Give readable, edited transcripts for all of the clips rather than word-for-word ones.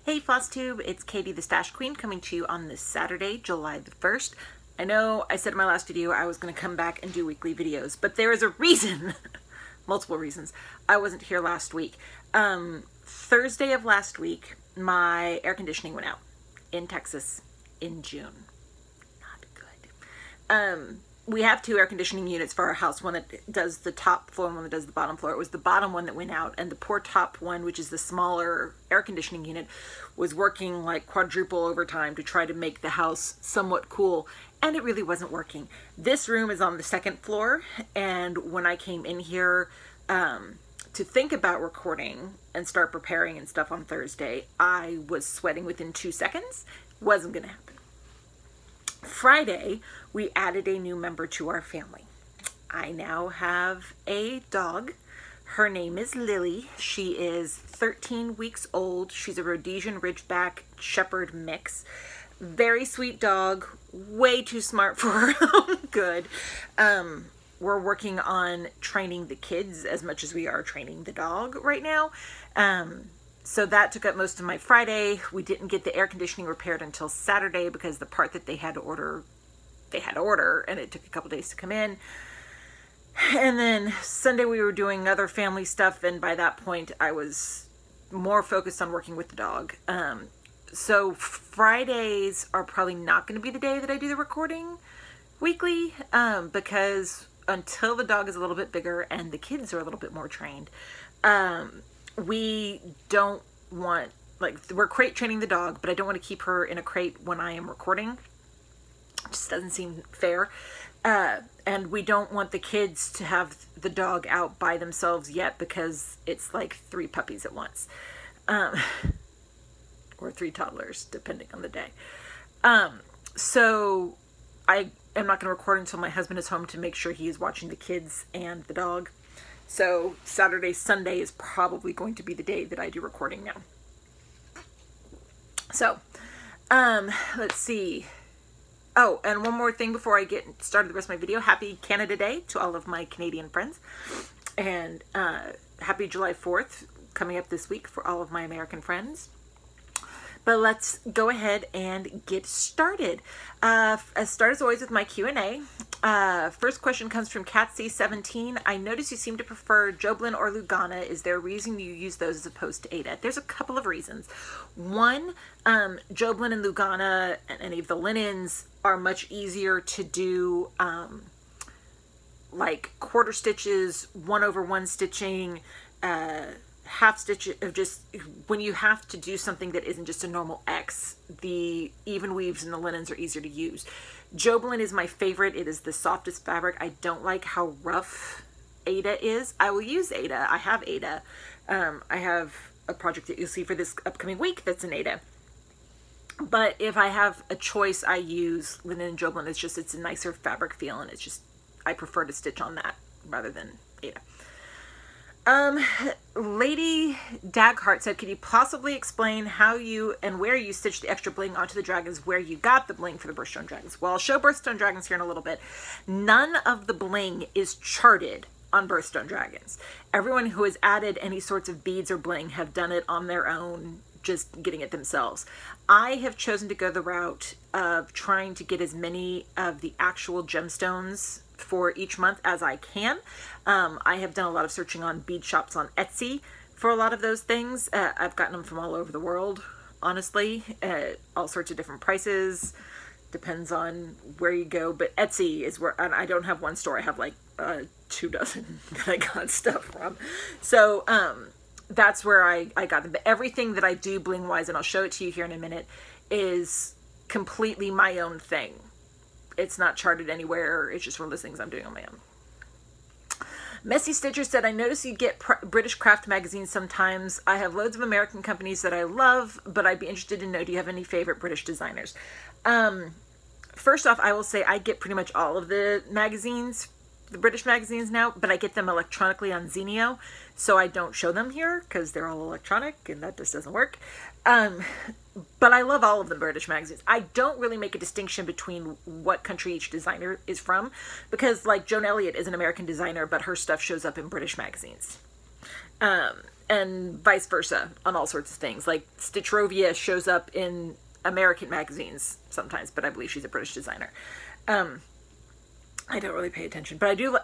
Hey Flosstube, it's Katie the Stash Queen coming to you on this Saturday, July the 1st. I know I said in my last video I was going to come back and do weekly videos, but there is a reason, multiple reasons, I wasn't here last week. Thursday of last week, my air conditioning went out in Texas in June. Not good. We have two air conditioning units for our house, one that does the top floor and one that does the bottom floor. It was the bottom one that went out, and the poor top one, which is the smaller air conditioning unit, was working like quadruple overtime to try to make the house somewhat cool, and it really wasn't working. This room is on the second floor, and when I came in here to think about recording and start preparing and stuff on Thursday, I was sweating within 2 seconds. Wasn't gonna happen. Friday, we added a new member to our family. I now have a dog. Her name is Lily. She is 13 weeks old. She's a Rhodesian Ridgeback Shepherd mix. Very sweet dog, way too smart for her own good. We're working on training the kids as much as we are training the dog right now. So that took up most of my Friday. We didn't get the air conditioning repaired until Saturday because the part that they had to order, and it took a couple days to come in. And then Sunday we were doing other family stuff, and by that point I was more focused on working with the dog. So Fridays are probably not going to be the day that I do the recording weekly, because until the dog is a little bit bigger and the kids are a little bit more trained, we don't want, like, we're crate training the dog, but I don't want to keep her in a crate when I am recording. It just doesn't seem fair. And we don't want the kids to have the dog out by themselves yet, because it's like 3 puppies at once. Or 3 toddlers, depending on the day. So I am not going to record until my husband is home to make sure he is watching the kids and the dog. So Saturday, Sunday is probably going to be the day that I do recording now. So, let's see. Oh, and one more thing before I get started the rest of my video. Happy Canada Day to all of my Canadian friends. And happy July 4th coming up this week for all of my American friends. But let's go ahead and get started. As always with my Q&A. First question comes from CatC17. I notice you seem to prefer Joblin or Lugana. Is there a reason you use those as opposed to Ada? There's a couple of reasons. One, Joblin and Lugana and any of the linens are much easier to do, like quarter stitches, 1/1 stitching, half stitch of just when you have to do something that isn't just a normal X. The even weaves and the linens are easier to use. Joblin is my favorite. It is the softest fabric. I don't like how rough Ada is. I will use Ada. I have Ada. I have a project that you'll see for this upcoming week that's an Ada. But if I have a choice, I use linen and Joblin. It's a nicer fabric feel, and it's just, I prefer to stitch on that rather than Ada. Lady Dagheart said, could you possibly explain how you and where you stitched the extra bling onto the dragons, where you got the bling for the birthstone dragons? Well, I'll show birthstone dragons here in a little bit. None of the bling is charted on birthstone dragons. Everyone who has added any sorts of beads or bling have done it on their own, just getting it themselves. I have chosen to go the route of trying to get as many of the actual gemstones for each month as I can. I have done a lot of searching on bead shops on Etsy for a lot of those things. I've gotten them from all over the world, honestly, all sorts of different prices. Depends on where you go, but Etsy is where, and I don't have one store, I have like 2 dozen that I got stuff from. So that's where I got them. But everything that I do bling wise, and I'll show it to you here in a minute, is completely my own thing. It's not charted anywhere. It's just one of those things I'm doing on my own. Messy Stitcher said, I notice you get British craft magazines sometimes. I have loads of American companies that I love, but I'd be interested to know, do you have any favorite British designers? First off, I will say I get pretty much all of the magazines, the British magazines now, but I get them electronically on Zenio, so I don't show them here because they're all electronic and that just doesn't work. But I love all of the British magazines. I don't really make a distinction between what country each designer is from, because like Joan Elliott is an American designer, but her stuff shows up in British magazines. and vice versa on all sorts of things. Like Stitchrovia shows up in American magazines sometimes, but I believe she's a British designer. I don't really pay attention, but I do.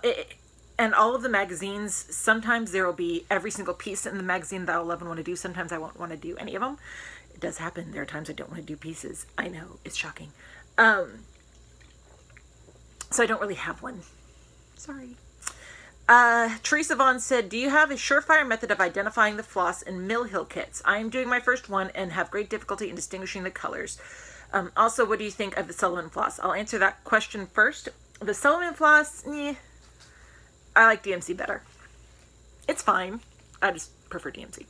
And all of the magazines, sometimes there will be every single piece in the magazine that I'll love and want to do. Sometimes I won't want to do any of them. It does happen. There are times I don't want to do pieces. I know, it's shocking. So I don't really have one. Sorry. Teresa Vaughn said, do you have a surefire method of identifying the floss in Mill Hill kits? I am doing my first one and have great difficulty in distinguishing the colors. Also, what do you think of the Sullivan floss? I'll answer that question first. The Sullivan floss, I like DMC better. It's fine. I just prefer DMC.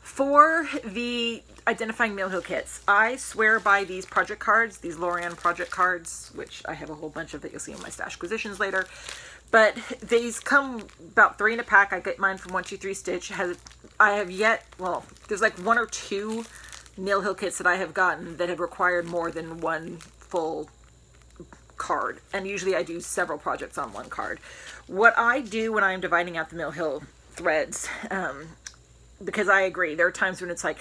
For the identifying Mill Hill kits, I swear by these project cards, these Lorian project cards, which I have a whole bunch of that you'll see in my stash acquisitions later. But these come about 3 in a pack. I get mine from 123 Stitch. I have yet, well, there's like 1 or 2 Mill Hill kits that I have gotten that have required more than one full card, and usually I do several projects on one card. What I do when I'm dividing out the Mill Hill threads, because I agree, there are times when it's like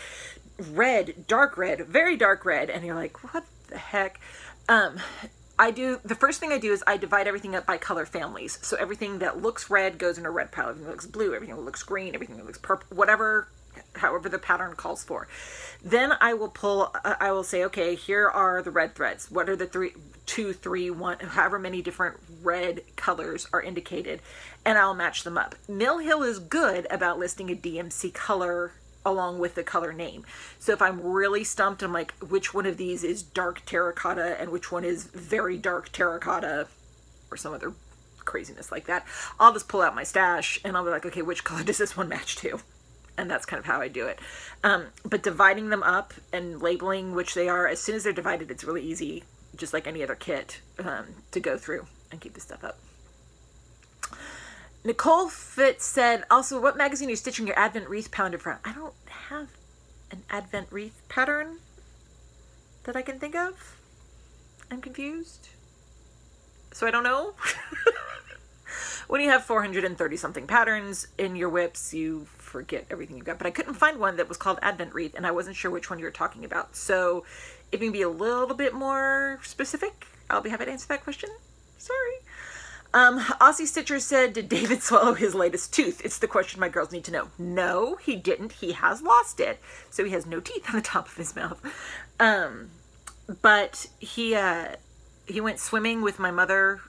red, dark red, very dark red, and you're like, what the heck? The first thing I do is I divide everything up by color families. So everything that looks red goes in a red pile, everything that looks blue, everything that looks green, everything that looks purple, whatever, however the pattern calls for. Then I will say, okay, here are the red threads. What are the 2, 3, 1, however many different red colors are indicated, and I'll match them up. Mill Hill is good about listing a DMC color along with the color name. So if I'm really stumped, I'm like, which one of these is dark terracotta and which one is very dark terracotta or some other craziness like that, I'll just pull out my stash and I'll be like, okay, which color does this one match to? And that's kind of how I do it. But dividing them up and labeling which they are, as soon as they're divided, it's really easy, just like any other kit, to go through and keep this stuff up. Nicole Fitz said, also, what magazine are you stitching your Advent wreath pattern from? I don't have an Advent wreath pattern that I can think of. I'm confused. So I don't know. When you have 430 something patterns in your WIPs, you forget everything you got. But I couldn't find one that was called Advent wreath, and I wasn't sure which one you were talking about. So if you can be a little bit more specific, I'll be happy to answer that question. Sorry. Aussie Stitcher said, did David swallow his latest tooth? It's the question my girls need to know. No, he didn't. He has lost it. So he has no teeth on the top of his mouth. But he went swimming with my mother.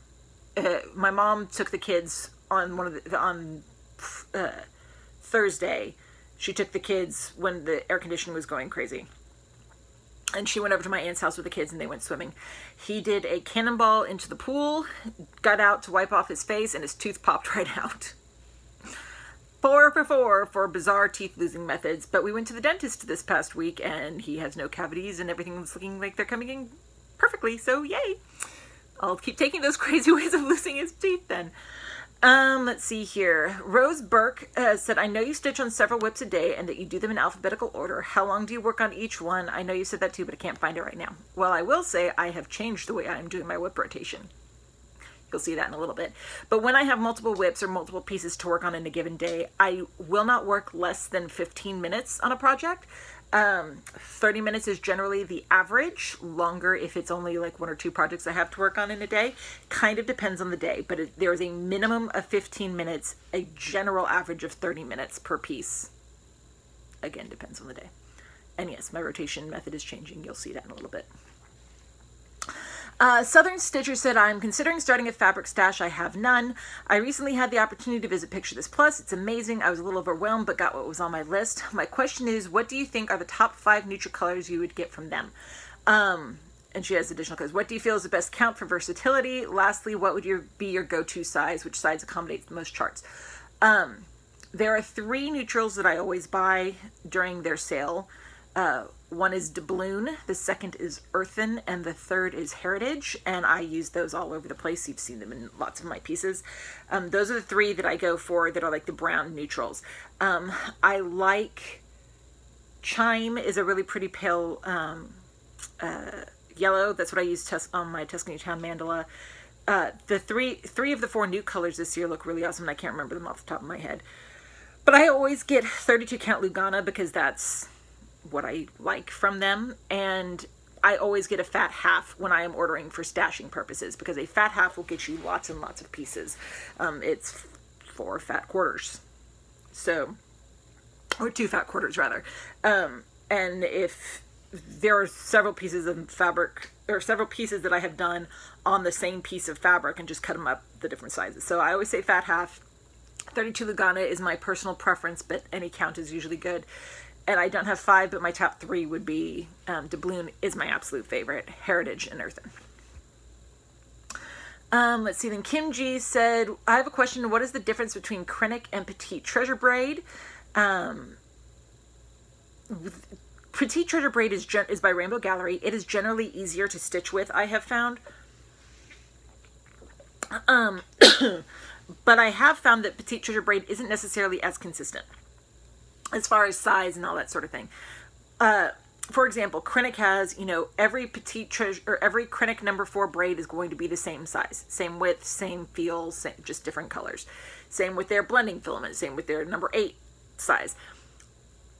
My mom took the kids on Thursday. She took the kids when the air conditioning was going crazy. And she went over to my aunt's house with the kids and they went swimming. He did a cannonball into the pool, got out to wipe off his face, and his tooth popped right out. 4 for 4 for bizarre teeth losing methods. But we went to the dentist this past week and he has no cavities and everything's looking like they're coming in perfectly. So yay. I'll keep taking those crazy ways of losing his teeth then. Let's see here. Rose Burke said, I know you stitch on several WIPs a day and that you do them in alphabetical order. How long do you work on each one? I know you said that too, but I can't find it right now. Well, I will say I have changed the way I am doing my WIP rotation. You'll see that in a little bit. But when I have multiple WIPs or multiple pieces to work on in a given day, I will not work less than 15 minutes on a project. 30 minutes is generally the average, longer if it's only like 1 or 2 projects I have to work on in a day. Kind of depends on the day, but there is a minimum of 15 minutes, a general average of 30 minutes per piece. Again, depends on the day. And yes, my rotation method is changing. You'll see that in a little bit. Southern Stitcher said, I'm considering starting a fabric stash. I have none. I recently had the opportunity to visit Picture This Plus. It's amazing. I was a little overwhelmed, but got what was on my list. My question is, what do you think are the top 5 neutral colors you would get from them? And she has additional colors. What do you feel is the best count for versatility? Lastly, what would be your go-to size? Which size accommodates the most charts? There are 3 neutrals that I always buy during their sale. One is doubloon, the second is earthen, and the third is heritage, and I use those all over the place. You've seen them in lots of my pieces. Those are the 3 that I go for that are like the brown neutrals. I like Chime is a really pretty pale yellow. That's what I use on my Tuscany Town mandala. The three of the 4 new colors this year look really awesome, and I can't remember them off the top of my head. But I always get 32 count Lugana because that's what I like from them. And I always get a fat half when I am ordering for stashing purposes, because a fat half will get you lots and lots of pieces. It's 4 fat quarters. So, or 2 fat quarters rather. And if there are several pieces of fabric, or several pieces that I have done on the same piece of fabric and just cut them up the different sizes. So I always say fat half. 32 Lugana is my personal preference, but any count is usually good. And I don't have 5, but my top 3 would be doubloon is my absolute favorite, heritage, and earthen. Let's see, then Kim G said, I have a question. What is the difference between Krennic and Petite Treasure Braid? Petite Treasure Braid is by Rainbow Gallery. It is generally easier to stitch with, I have found. But I have found that Petite Treasure Braid isn't necessarily as consistent as far as size and all that sort of thing. For example, Krennic has, you know, every Petite Treasure, or every Krennic number 4 braid is going to be the same size, same width, same feel, just different colors. Same with their blending filament, same with their number 8 size.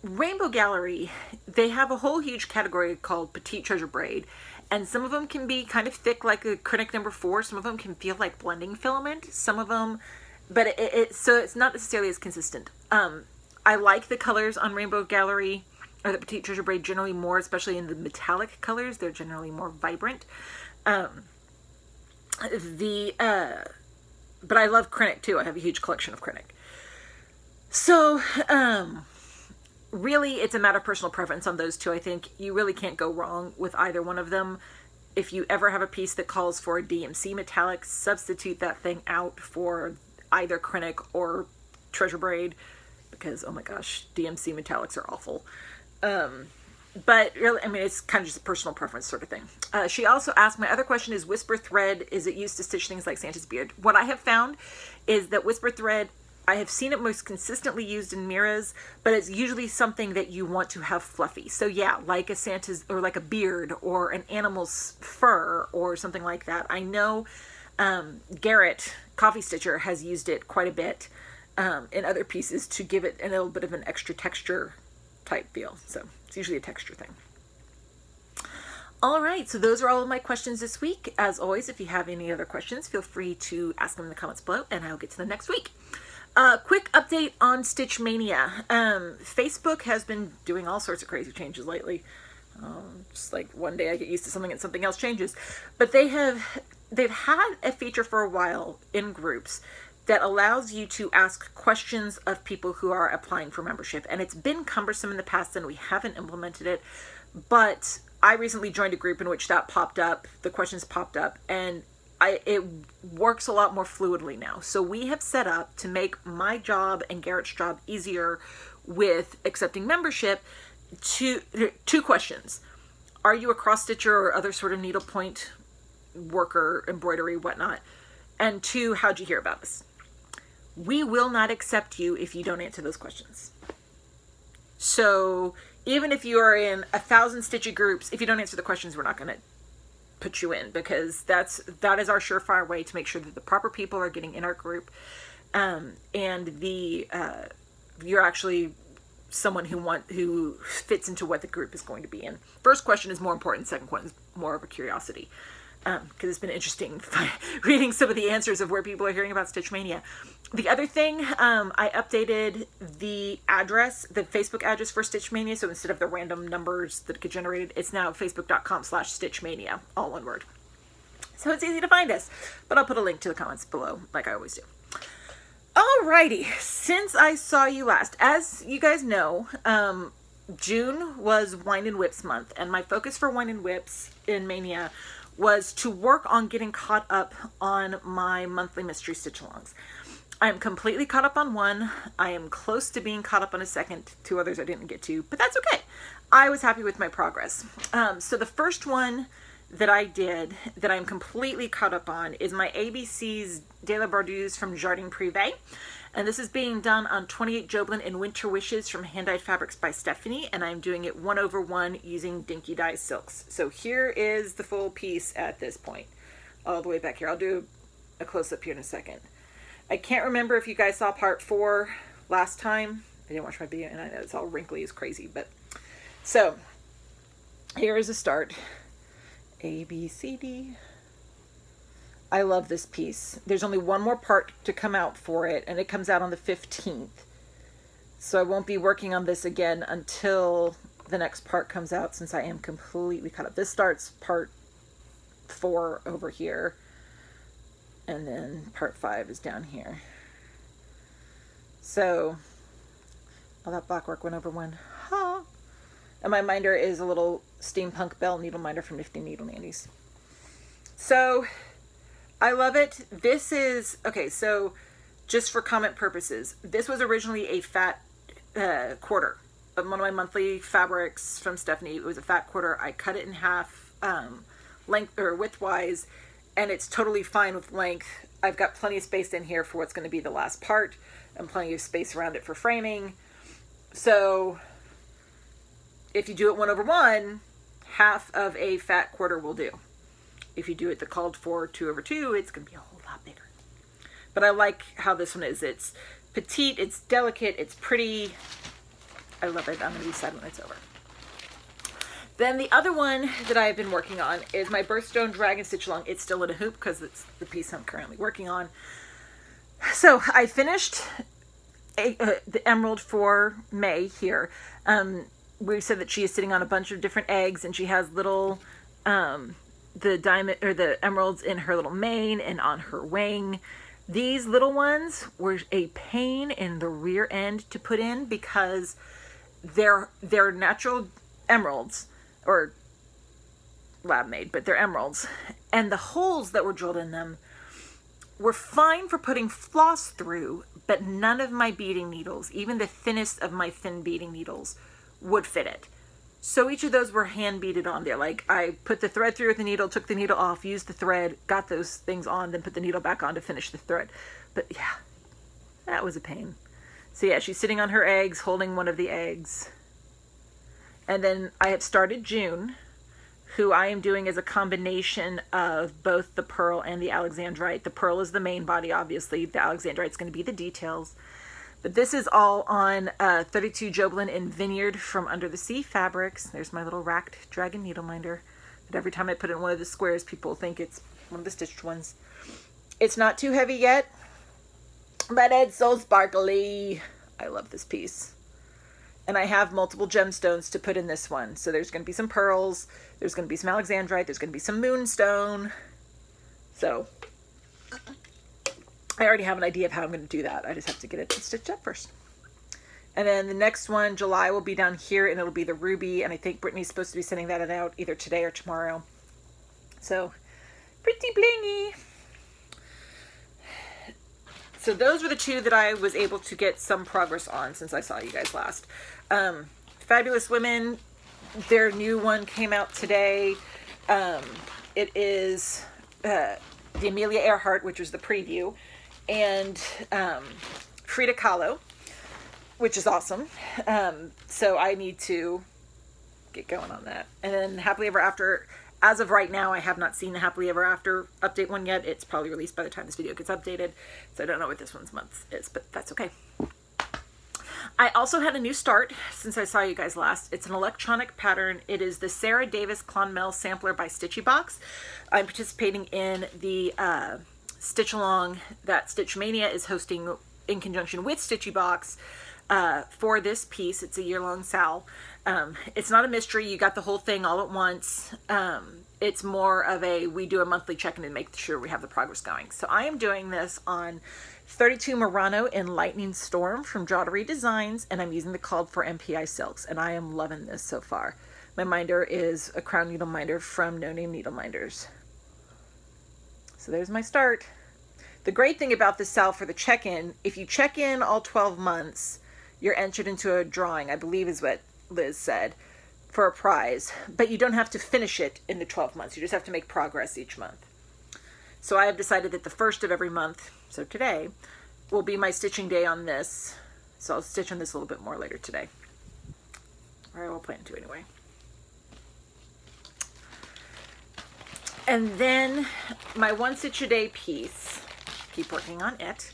Rainbow Gallery, they have a whole huge category called Petite Treasure Braid, and some of them can be kind of thick like a Krennic number 4, some of them can feel like blending filament, some of them, but so it's not necessarily as consistent. I like the colors on Rainbow Gallery, or the Petite Treasure Braid generally more, especially in the metallic colors. They're generally more vibrant. But I love Krennic too. I have a huge collection of Krennic. So, really, it's a matter of personal preference on those two. I think you really can't go wrong with either one of them. If you ever have a piece that calls for a DMC metallic, substitute that thing out for either Krennic or Treasure Braid, because, oh my gosh, DMC metallics are awful. But really, I mean, it's kind of just a personal preference sort of thing. She also asked, my other question is, Whisper thread, is it used to stitch things like Santa's beard? What I have found is that Whisper thread, I have seen it most consistently used in Mira's, but it's usually something that you want to have fluffy. So yeah, like a Santa's, or like a beard, or an animal's fur, or something like that. I know Garrett, Coffee Stitcher, has used it quite a bit in other pieces to give it a little bit of an extra texture type feel. So it's usually a texture thing. All right, so those are all of my questions this week. As always, if you have any other questions, feel free to ask them in the comments below, and I'll get to them next week. Quick update on Stitch Mania. Facebook has been doing all sorts of crazy changes lately. Just like one day I get used to something and something else changes. But they've had a feature for a while in groups that allows you to ask questions of people who are applying for membership. And it's been cumbersome in the past and we haven't implemented it. But I recently joined a group in which that popped up, the questions popped up, and it works a lot more fluidly now. So we have set up to make my job and Garrett's job easier with accepting membership two questions. Are you a cross stitcher or other sort of needlepoint worker, embroidery, whatnot? And 2, how'd you hear about us? We will not accept you if you don't answer those questions. So even if you are in 1,000 Stitchy groups, if you don't answer the questions, we're not going to put you in, because that is our surefire way to make sure that the proper people are getting in our group, and you're actually someone who fits into what the group is going to be in. First question is more important. Second one is more of a curiosity, because it's been interesting reading some of the answers of where people are hearing about Stitch Mania. The other thing, I updated the address, the Facebook address for Stitch Mania. So instead of the random numbers that get generated, it's now facebook.com/stitchmania, all one word. So it's easy to find us, but I'll put a link to the comments below, like I always do. Alrighty, since I saw you last, as you guys know, June was Wine and Whips month, and my focus for Wine and Whips in Mania was to work on getting caught up on my monthly mystery stitch-alongs. I'm completely caught up on one. I am close to being caught up on a second. 2 others I didn't get to, but that's okay. I was happy with my progress. So the first one that I did that I'm completely caught up on is my ABC's De La Borduse from Jardin Privé. And this is being done on 28 Joblin and Winter Wishes from Hand Dyed Fabrics by Stephanie. And I'm doing it 1/1 using Dinky Dye Silks. So here is the full piece at this point, all the way back here. I'll do a close-up here in a second. I can't remember if you guys saw part 4 last time. I didn't watch my video, and I know it's all wrinkly as crazy, but so here is a start. A, B, C, D. I love this piece. There's only one more part to come out for it, and it comes out on the 15th. So I won't be working on this again until the next part comes out, since I am completely caught up. This starts part 4 over here, and then part 5 is down here. So all that black work went over one. Huh. And my minder is a little steampunk bell needle minder from Nifty Needle Nannies. So I love it. This is, okay, so just for comment purposes, this was originally a fat quarter. But one of my monthly fabrics from Stephanie, it was a fat quarter. I cut it in half, length or width-wise, and it's totally fine with length. I've got plenty of space in here for what's going to be the last part, and plenty of space around it for framing. So if you do it 1/1, half of a fat quarter will do. If you do it the called for 2/2, it's going to be a whole lot bigger. But I like how this one is. It's petite, it's delicate, it's pretty. I love it. I'm going to be sad when it's over. Then the other one that I've been working on is my Birthstone Dragon Stitch Along. It's still in a hoop because it's the piece I'm currently working on. So I finished the emerald for May here. We said that she is sitting on a bunch of different eggs, and she has little the diamond or the emeralds in her little mane and on her wing. These little ones were a pain in the rear end to put in because they're natural emeralds, or lab made, but they're emeralds, and the holes that were drilled in them were fine for putting floss through, but none of my beading needles, even the thinnest of my thin beading needles, would fit it. So each of those were hand beaded on there. Like, I put the thread through with the needle, took the needle off, used the thread, got those things on, then put the needle back on to finish the thread. But yeah, that was a pain. So yeah, she's sitting on her eggs, holding one of the eggs. And then I have started June, who I am doing as a combination of both the pearl and the alexandrite. The pearl is the main body, obviously. The alexandrite is going to be the details. But this is all on 32 Joblin in Vineyard from Under the Sea Fabrics. There's my little racked dragon needle minder. But every time I put it in one of the squares, people think it's one of the stitched ones. It's not too heavy yet, but it's so sparkly. I love this piece. And I have multiple gemstones to put in this one. So there's going to be some pearls, there's going to be some alexandrite, there's going to be some moonstone. So I already have an idea of how I'm going to do that. I just have to get it stitched up first. And then the next one, July, will be down here, and it'll be the ruby. And I think Brittany's supposed to be sending that out either today or tomorrow. So pretty blingy. So those were the two that I was able to get some progress on since I saw you guys last. Fabulous Women, their new one came out today. It is the Amelia Earhart, which was the preview, and Frida Kahlo, which is awesome. So I need to get going on that. And then Happily Ever After, as of right now, I have not seen the Happily Ever After update one yet. It's probably released by the time this video gets updated, so I don't know what this one's month is, but that's okay. I also had a new start since I saw you guys last. It's an electronic pattern. It is the Sarah Davis Clonmel Sampler by Stitchy Box. I'm participating in the Stitch Along that Stitch Mania is hosting in conjunction with Stitchy Box for this piece. It's a year-long sal. It's not a mystery. You got the whole thing all at once. It's more of a, we do a monthly check-in and make sure we have the progress going. So I am doing this on 32 Murano in Lightning Storm from Jawdery Designs, and I'm using the called for MPI silks, and I am loving this so far. My minder is a crown needle minder from No Name Needle Minders. So there's my start. The great thing about this sal for the check-in, if you check in all 12 months, you're entered into a drawing, I believe is what Liz said, for a prize, but you don't have to finish it in the 12 months. You just have to make progress each month. So I have decided that the first of every month, so today, will be my stitching day on this. So I'll stitch on this a little bit more later today. Or I will plan to anyway. And then my one stitch a day piece, keep working on it.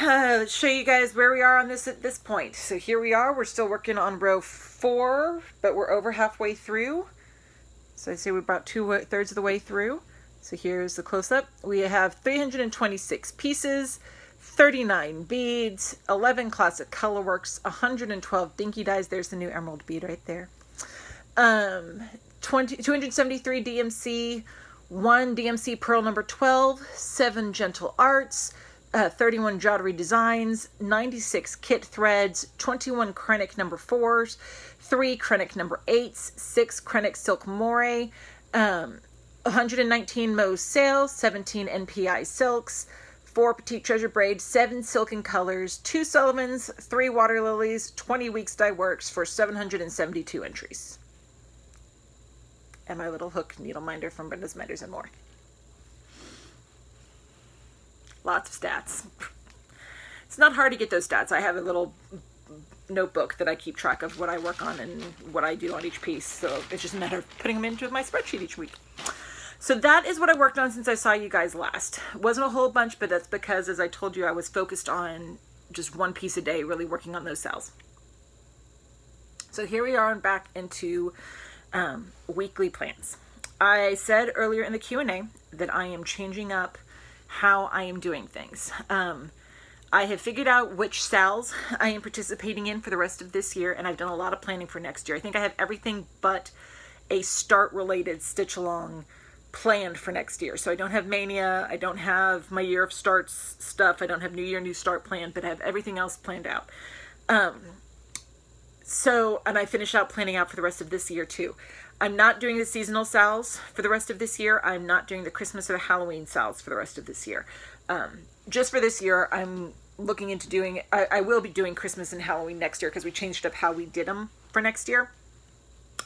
let's show you guys where we are on this at this point. So here we are. We're still working on row 4, but we're over halfway through. So I say we're about 2/3 of the way through. So here's the close-up. We have 326 pieces, 39 beads, 11 classic colorworks, 112 dinky dyes. There's the new emerald bead right there. 273 DMC, 1 DMC pearl number 12, 7 gentle arts, 31 jottery designs, 96 kit threads, 21 Krennic number 4s, 3 Krennic number 8s, 6 Krennic silk moire, 119 Mo's sails, 17 NPI silks, 4 petite treasure braids, 7 silken colors, 2 Sullivans, 3 water lilies, 20 weeks dye works for 772 entries. And my little hook needle minder from Brenda's Minders and More. Lots of stats. It's not hard to get those stats. I have a little notebook that I keep track of what I work on and what I do on each piece. So it's just a matter of putting them into my spreadsheet each week. So that is what I worked on since I saw you guys last. It wasn't a whole bunch, but that's because, as I told you, I was focused on just one piece a day, really working on those cells. So here we are and back into weekly plans. I said earlier in the Q&A that I am changing up how I am doing things. I have figured out which sales I am participating in for the rest of this year, and I've done a lot of planning for next year. I think I have everything but a start-related stitch-along planned for next year. So I don't have Mania, I don't have my year of starts stuff, I don't have New Year, New Start planned, but I have everything else planned out. And I finished out planning out for the rest of this year too. I'm not doing the seasonal sales for the rest of this year. I'm not doing the Christmas or the Halloween sales for the rest of this year. Just for this year, I'm looking into doing, I will be doing Christmas and Halloween next year because we changed up how we did them for next year.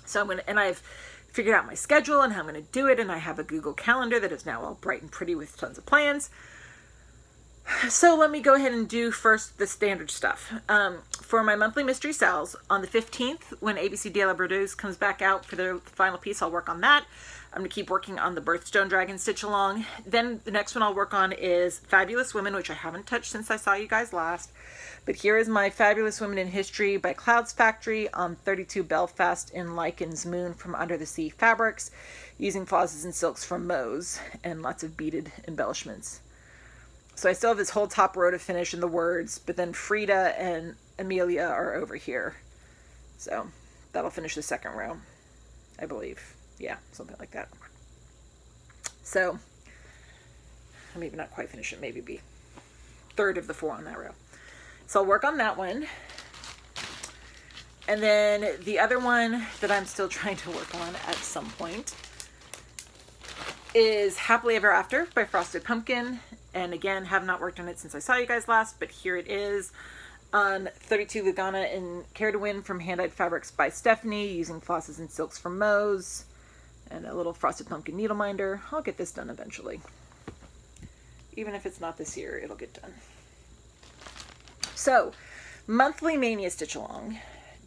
So I'm going to, and I've figured out my schedule and how I'm going to do it. And I have a Google Calendar that is now all bright and pretty with tons of plans. So let me go ahead and do first the standard stuff. For my monthly mystery sales, on the 15th, when ABC de la Bordeaux comes back out for their final piece, I'll work on that. I'm going to keep working on the Birthstone Dragon Stitch Along. Then the next one I'll work on is Fabulous Women, which I haven't touched since I saw you guys last. But here is my Fabulous Women in History by Clouds Factory on 32 Belfast in Lycan's Moon from Under the Sea fabrics, using flosses and silks from Mo's and lots of beaded embellishments. So I still have this whole top row to finish in the words, but then Frida and Amelia are over here. So that'll finish the second row, I believe. Yeah, something like that. So maybe not quite finish it, maybe be third of the 4 on that row. So I'll work on that one. And then the other one that I'm still trying to work on at some point is Happily Ever After by Frosted Pumpkin. And again, have not worked on it since I saw you guys last, but here it is on 32 Lugana in Care to Win from Hand-Dyed Fabrics by Stephanie, using flosses and silks from Mo's, and a little Frosted Pumpkin needle minder. I'll get this done eventually. Even if it's not this year, it'll get done. So, monthly Mania Stitch Along.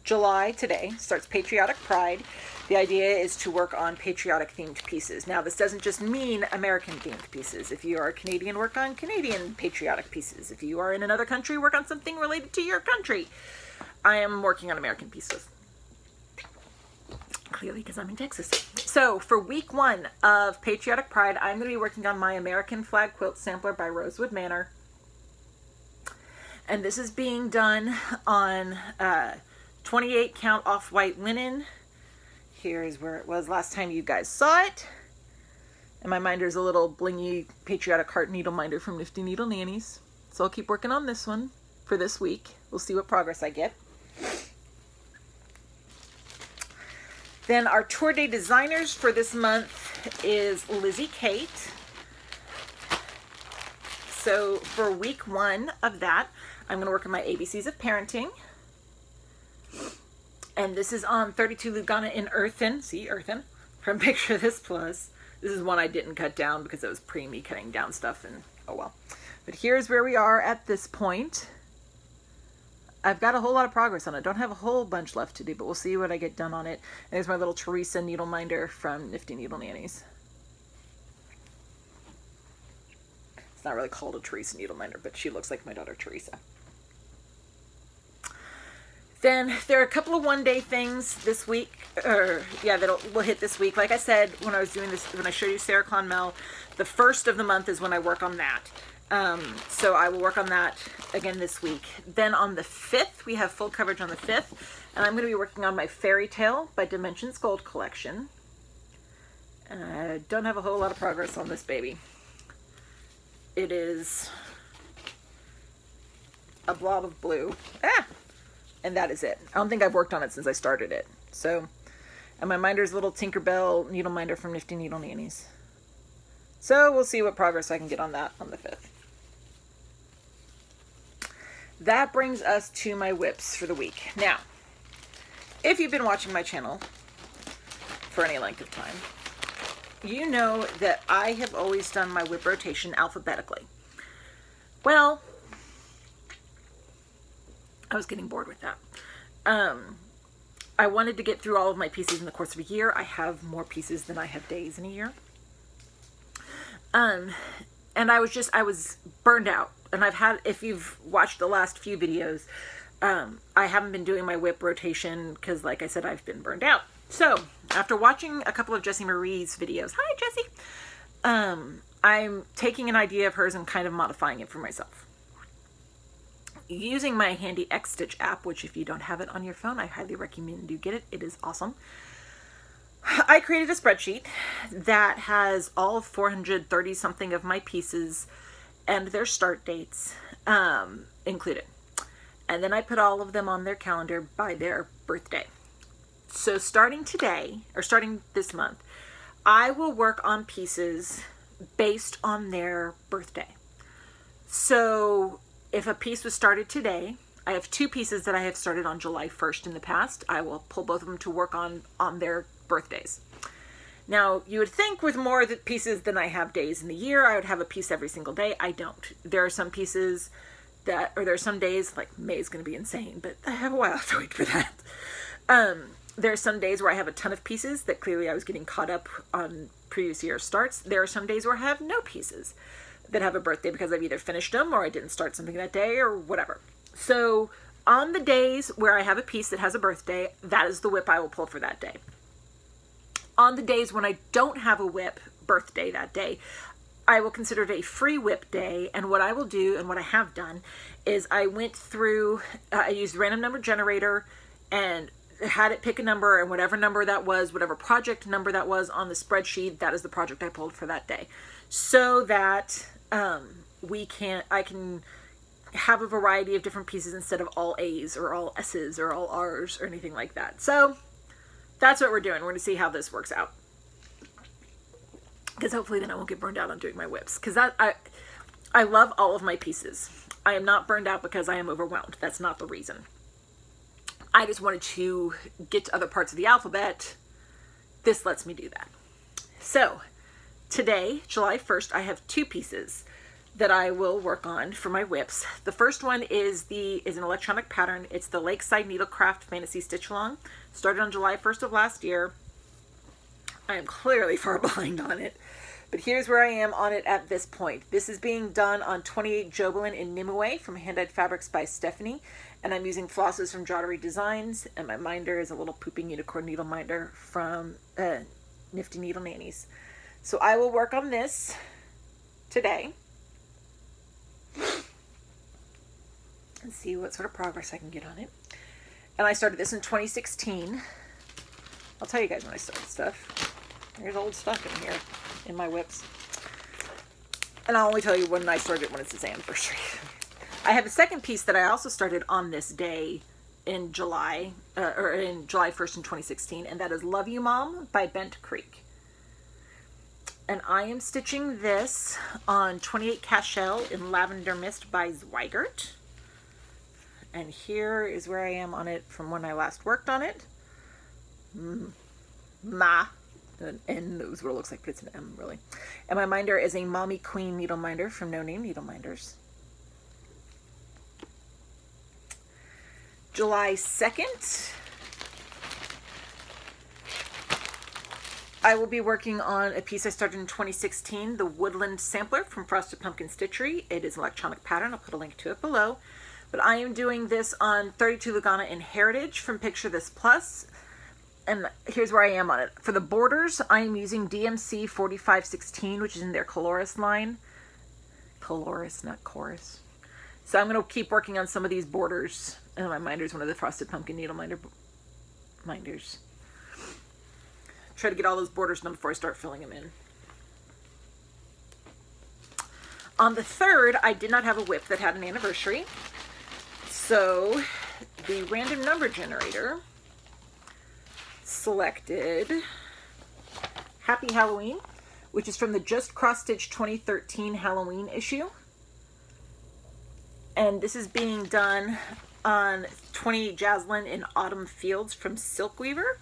July, today, starts Patriotic Pride. The idea is to work on patriotic themed pieces. Now, this doesn't just mean American themed pieces. If you are Canadian, work on Canadian patriotic pieces. If you are in another country, work on something related to your country. I am working on American pieces. Clearly, because I'm in Texas. So, for week 1 of Patriotic Pride, I'm going to be working on my American Flag Quilt Sampler by Rosewood Manor. And this is being done on 28 count off-white linen. Here is where it was last time you guys saw it. And my minder is a little blingy Patriotic Heart needle minder from Nifty Needle Nannies. So I'll keep working on this one for this week. We'll see what progress I get. Then our Tour Day designers for this month is Lizzie Kate. So for week 1 of that, I'm going to work on my ABCs of Parenting. And this is on 32 Lugana in Earthen. See, Earthen. From Picture This Plus. This is one I didn't cut down because it was pre-me cutting down stuff, and oh well. But here's where we are at this point. I've got a whole lot of progress on it. Don't have a whole bunch left to do, but we'll see what I get done on it. And there's my little Teresa needle minder from Nifty Needle Nannies. It's not really called a Teresa needle minder, but she looks like my daughter Teresa. Then there are a couple of one-day things this week, or yeah, will hit this week. Like I said, when I was doing this, when I showed you Sarah Clonmel, the 1st of the month is when I work on that. So I will work on that again this week. Then on the 5th, we have full coverage on the 5th, and I'm going to be working on my Fairy Tale by Dimensions Gold collection. And I don't have a whole lot of progress on this baby. It is a blob of blue. And that is it. I don't think I've worked on it since I started it. So, and my minder's a little Tinkerbell needle minder from Nifty Needle Nannies. So we'll see what progress I can get on that on the 5th. That brings us to my WIPs for the week. Now, if you've been watching my channel for any length of time, you know that I have always done my WIP rotation alphabetically. Well, I was getting bored with that. I wanted to get through all of my pieces in the course of a year. I have more pieces than I have days in a year. And I was burned out. And I've had, if you've watched the last few videos, I haven't been doing my WIP rotation because, like I said, I've been burned out. So, after watching a couple of Jessie Marie's videos, hi Jessie, I'm taking an idea of hers and kind of modifying it for myself. Using my handy X-Stitch app, which if you don't have it on your phone, I highly recommend you get it. It is awesome. I created a spreadsheet that has all 430 something of my pieces and their start dates included. And then I put all of them on their calendar by their birthday. So starting today, or starting this month, I will work on pieces based on their birthday. So if a piece was started today, I have 2 pieces that I have started on July 1st in the past. I will pull both of them to work on their birthdays. Now, you would think with more pieces than I have days in the year, I would have a piece every single day. I don't. There are some pieces that, or there are some days, like May is going to be insane, but I have a while to wait for that. There are some days where I have a ton of pieces that clearly I was getting caught up on previous year starts. There are some days where I have no pieces that have a birthday because I've either finished them or I didn't start something that day or whatever. So on the days where I have a piece that has a birthday, that is the WIP I will pull for that day. On the days when I don't have a WIP birthday that day, I will consider it a free WIP day. And what I will do, and what I have done, is I went through, I used random number generator and had it pick a number, and whatever number that was, whatever project number that was on the spreadsheet, that is the project I pulled for that day. So that I can have a variety of different pieces instead of all A's or all S's or all R's or anything like that. So that's what we're doing. We're going to see how this works out. Because hopefully then I won't get burned out on doing my WIPs. Because I love all of my pieces. I am not burned out because I am overwhelmed. That's not the reason. I just wanted to get to other parts of the alphabet. This lets me do that. So today, July 1st, I have 2 pieces that I will work on for my WIPs. The first one is an electronic pattern. It's the Lakeside Needlecraft Fantasy Stitch Along. Started on July 1st of last year. I am clearly far behind on it, but here's where I am on it at this point. This is being done on 28 Jobelin in Nimue from Hand-Dyed Fabrics by Stephanie, and I'm using flosses from Jottery Designs, and my minder is a little pooping unicorn needle minder from Nifty Needle Nannies. So I will work on this today and see what sort of progress I can get on it. And I started this in 2016. I'll tell you guys when I started stuff. There's old stuff in here in my WIPs. And I'll only tell you when I started it when it's its anniversary. I have a second piece that I also started on this day in July, or in July 1st in 2016, and that is Love You Mom by Bent Creek. And I am stitching this on 28 Cashel in Lavender Mist by Zweigert. And here is where I am on it from when I last worked on it. An N is what it looks like, but it's an M really. And my minder is a Mommy Queen needle minder from No Name Needle Minders. July 2nd. I will be working on a piece I started in 2016, the Woodland Sampler from Frosted Pumpkin Stitchery. It is an electronic pattern. I'll put a link to it below. But I am doing this on 32 Lugana in Heritage from Picture This Plus. And here's where I am on it. For the borders, I am using DMC 4516, which is in their Coloris line. Coloris, not chorus. So I'm going to keep working on some of these borders. And my minder is one of the Frosted Pumpkin needle minders. Try to get all those borders done before I start filling them in. On the 3rd, I did not have a WIP that had an anniversary. So the random number generator selected Happy Halloween, which is from the Just Cross Stitch 2013 Halloween issue. And this is being done on 20 Jaslyn in Autumn Fields from Silkweaver.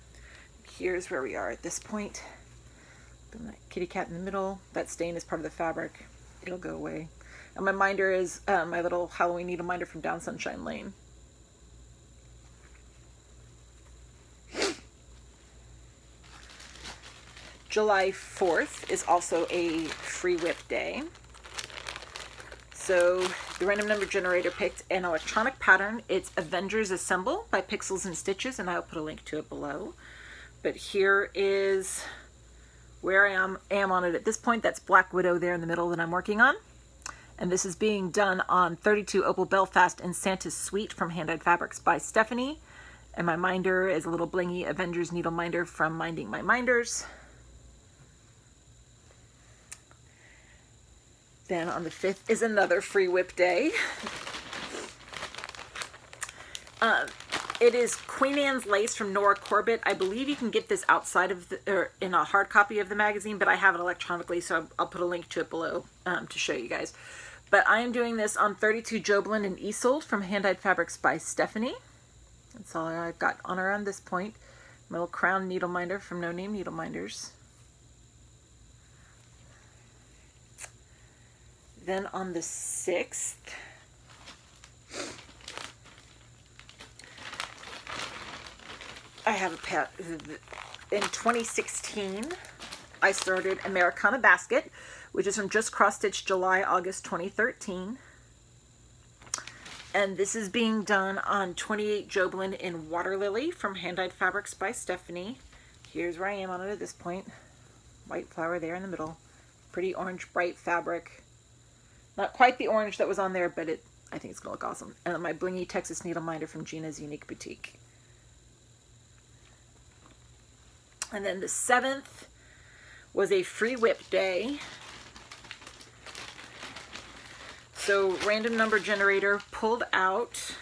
Here's where we are at this point. That kitty cat in the middle. That stain is part of the fabric. It'll go away. And my minder is my little Halloween needle minder from Down Sunshine Lane. July 4th is also a free WIP day. So the random number generator picked an electronic pattern. It's Avengers Assemble by Pixels and Stitches, and I'll put a link to it below. But here is where I am on it at this point. That's Black Widow there in the middle that I'm working on. And this is being done on 32 Opal Belfast and Santa's Suite from Hand Dyed Fabrics by Stephanie. And my minder is a little blingy Avengers needle minder from Minding My Minders. Then on the 5th is another free WIP day. It is Queen Anne's Lace from Nora Corbett. I believe you can get this outside of the, or in a hard copy of the magazine, but I have it electronically, so I'll put a link to it below to show you guys. But I am doing this on 32 Jobeland and Isolde from Hand Dyed Fabrics by Stephanie. That's all I've got on around this point. My little crown needle minder from No Name Needle Minders. Then on the 6th, I have in 2016, I started Americana Basket, which is from Just Cross Stitch July, August 2013. And this is being done on 28 Jobeland in Water Lily from Hand Dyed Fabrics by Stephanie. Here's where I am on it at this point. White flower there in the middle. Pretty orange, bright fabric. Not quite the orange that was on there, but I think it's going to look awesome. And my blingy Texas needle minder from Gina's Unique Boutique. And then the 7th was a free WIP day. So random number generator pulled out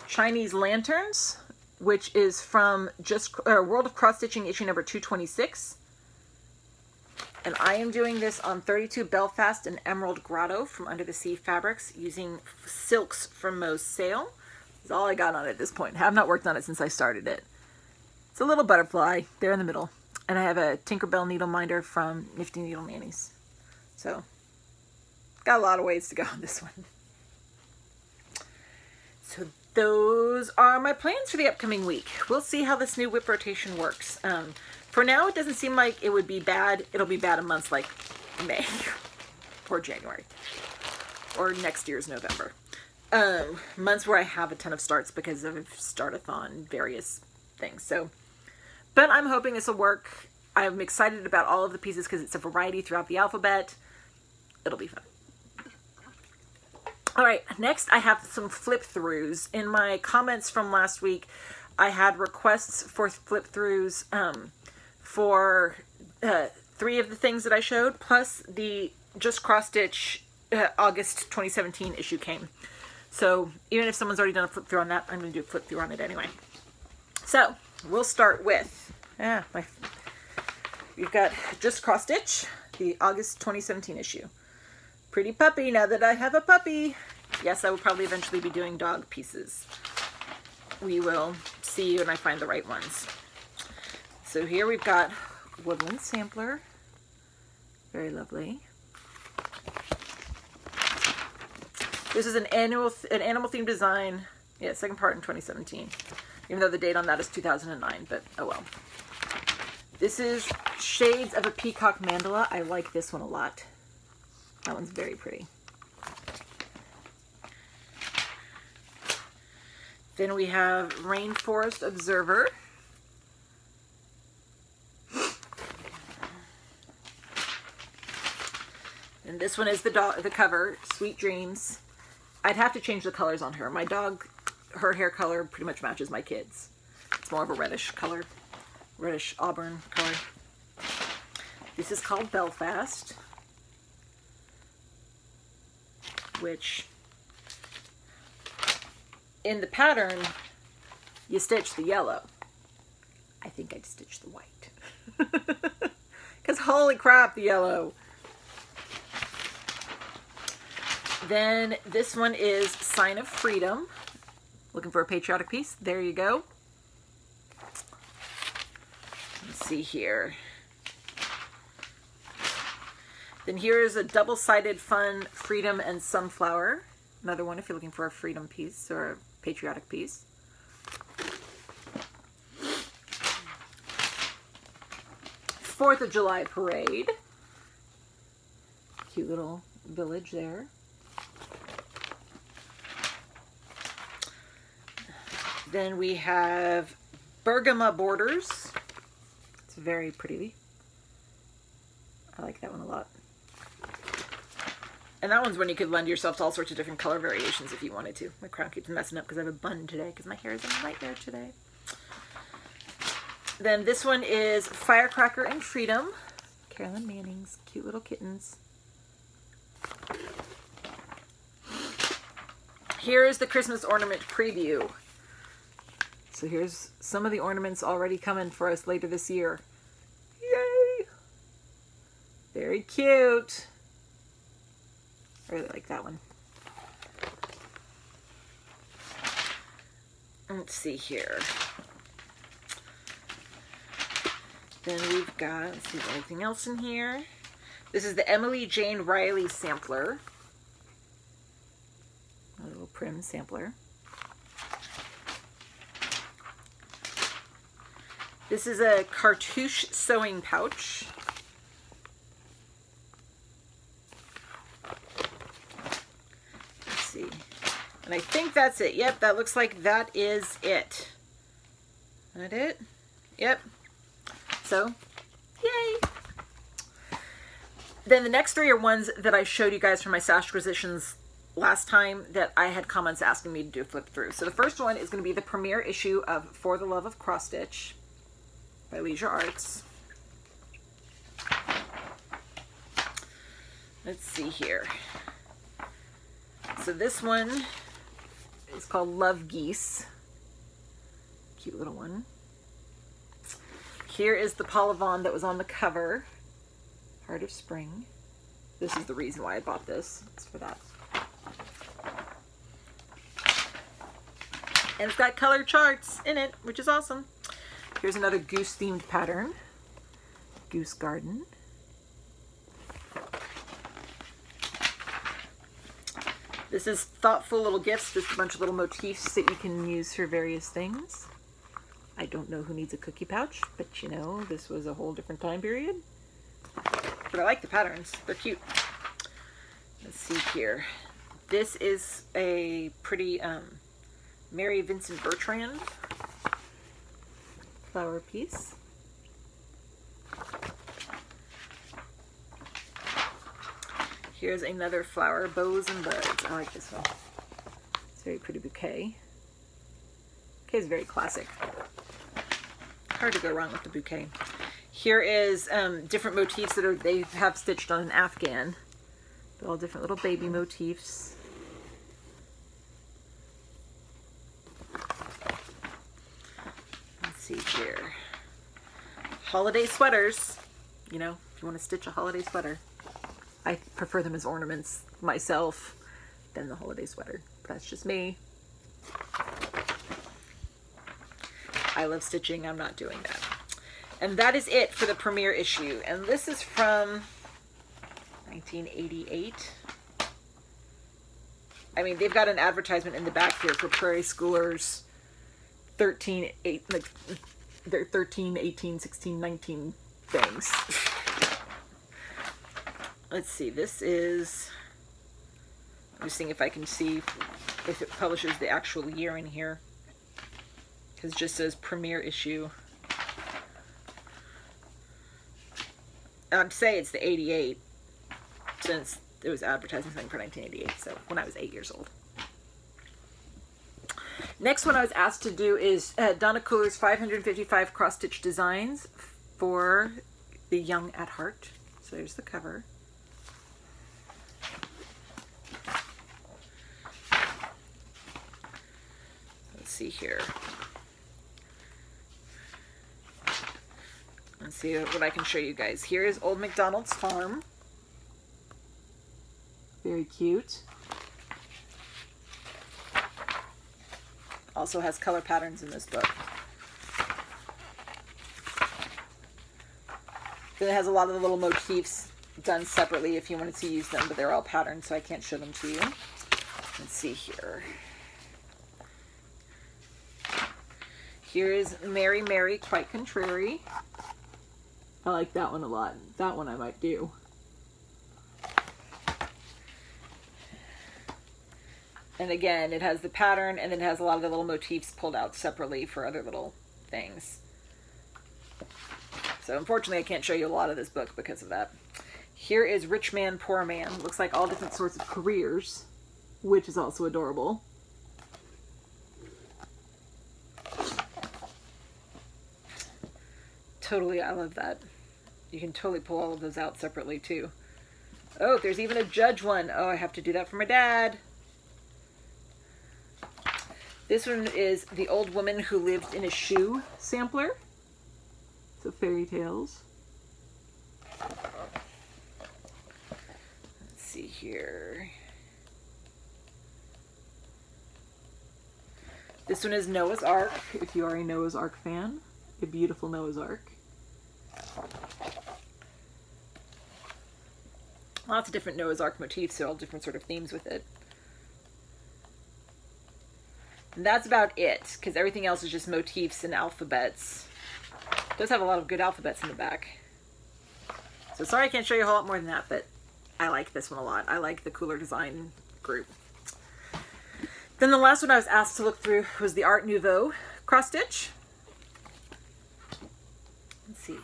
Chinese Lanterns, which is from World of Cross Stitching issue number 226. And I am doing this on 32 Belfast and Emerald Grotto from Under the Sea Fabrics using silks from Mo's Sale. That's all I got on it at this point. Have not worked on it since I started it. It's a little butterfly there in the middle. And I have a Tinkerbell needle minder from Nifty Needle Nannies. So, got a lot of ways to go on this one. So those are my plans for the upcoming week. We'll see how this new WIP rotation works. For now, it doesn't seem like it would be bad. It'll be bad in months like May or January or next year's November. Months where I have a ton of starts because of start-a-thon, various things. So, but I'm hoping this will work. I'm excited about all of the pieces because it's a variety throughout the alphabet. It'll be fun. All right, next I have some flip-throughs. In my comments from last week, I had requests for flip-throughs for 3 of the things that I showed, plus the Just Cross Stitch August 2017 issue came. So even if someone's already done a flip-through on that, I'm going to do a flip-through on it anyway. So we'll start with, we've got Just Cross Stitch, the August 2017 issue. Pretty puppy now that I have a puppy. Yes, I will probably eventually be doing dog pieces. We will see when I find the right ones. So here we've got Woodland Sampler. Very lovely. This is an animal themed design. Yeah, second part in 2017. Even though the date on that is 2009, but oh well. This is Shades of a Peacock Mandala. I like this one a lot. That one's very pretty. Then we have Rainforest Observer. And this one is the cover, Sweet Dreams. I'd have to change the colors on her. My dog, her hair color pretty much matches my kids. It's more of a reddish color, reddish auburn color. This is called Belfast, which in the pattern, you stitch the yellow. I think I'd stitch the white. Because holy crap, the yellow. Then this one is Sign of Freedom. Looking for a patriotic piece? There you go. Let's see here. Then here is a double-sided fun Freedom and Sunflower. Another one if you're looking for a freedom piece or a patriotic piece. Fourth of July Parade. Cute little village there. Then we have Bergama Borders. It's very pretty. I like that one a lot. And that one's when you could lend yourself to all sorts of different color variations if you wanted to. My crown keeps messing up because I have a bun today because my hair is a nightmare today. Then this one is Firecracker and Freedom. Carolyn Manning's cute little kittens. Here is the Christmas ornament preview. So here's some of the ornaments already coming for us later this year. Yay! Very cute. I really like that one. Let's see here. Then we've got, let's see if there's anything else in here. This is the Emily Jane Riley sampler. A little prim sampler. This is a cartouche sewing pouch. Let's see. And I think that's it. Yep, that looks like that is it. Is that it? Yep. So, yay! Then the next three are ones that I showed you guys from my Sash Acquisitions last time that I had comments asking me to do a flip through. So the first one is going to be the premiere issue of For the Love of Cross Stitch by Leisure Arts. Let's see here. So this one is called Love Geese. Cute little one. Here is the Paula Vaughn that was on the cover. Heart of Spring. This is the reason why I bought this. It's for that. And it's got color charts in it, which is awesome. Here's another goose-themed pattern. Goose Garden. This is thoughtful little gifts, just a bunch of little motifs that you can use for various things. I don't know who needs a cookie pouch, but you know, this was a whole different time period. But I like the patterns. They're cute. Let's see here. This is a pretty Mary Vincent Bertrand flower piece. Here's another flower, Bows and Buds. I like this one. It's a very pretty bouquet. Bouquet is very classic. Hard to go wrong with the bouquet. Here is different motifs that they have stitched on an Afghan. They're all different little baby motifs. Let's see here. Holiday sweaters. You know, if you want to stitch a holiday sweater. I prefer them as ornaments myself than the holiday sweater. But that's just me. I love stitching. I'm not doing that. And that is it for the premiere issue. And this is from 1988. I mean, they've got an advertisement in the back here for Prairie Schoolers 13, 8, like their 13, 18, 16, 19 things. Let's see, this is, I'm just seeing if I can see if it publishes the actual year in here, because it just says premiere issue. I'd say it's the 88, since it was advertising something for 1988, so when I was 8 years old. Next one I was asked to do is Donna Cooler's 555 cross-stitch designs for the Young at Heart. So there's the cover. Let's see here. Let's see what I can show you guys. Here is Old MacDonald's Farm. Very cute. Also has color patterns in this book. Then it has a lot of the little motifs done separately if you wanted to use them, but they're all patterned, so I can't show them to you. Let's see here. Here is Mary, Mary, Quite Contrary. I like that one a lot. That one I might do. And again, it has the pattern, and then it has a lot of the little motifs pulled out separately for other little things. So unfortunately, I can't show you a lot of this book because of that. Here is Rich Man, Poor Man. Looks like all different sorts of careers, which is also adorable. Totally, I love that. You can totally pull all of those out separately too. Oh, there's even a judge one. Oh, I have to do that for my dad. This one is The Old Woman Who Lived in a Shoe sampler. So fairy tales. Let's see here. This one is Noah's Ark, if you are a Noah's Ark fan. A beautiful Noah's Ark. Lots of different Noah's Ark motifs, so all different sort of themes with it. And that's about it, because everything else is just motifs and alphabets. It does have a lot of good alphabets in the back. So sorry I can't show you a whole lot more than that, but I like this one a lot. I like the Cooler Design group. Then the last one I was asked to look through was the Art Nouveau cross stitch. Let's see.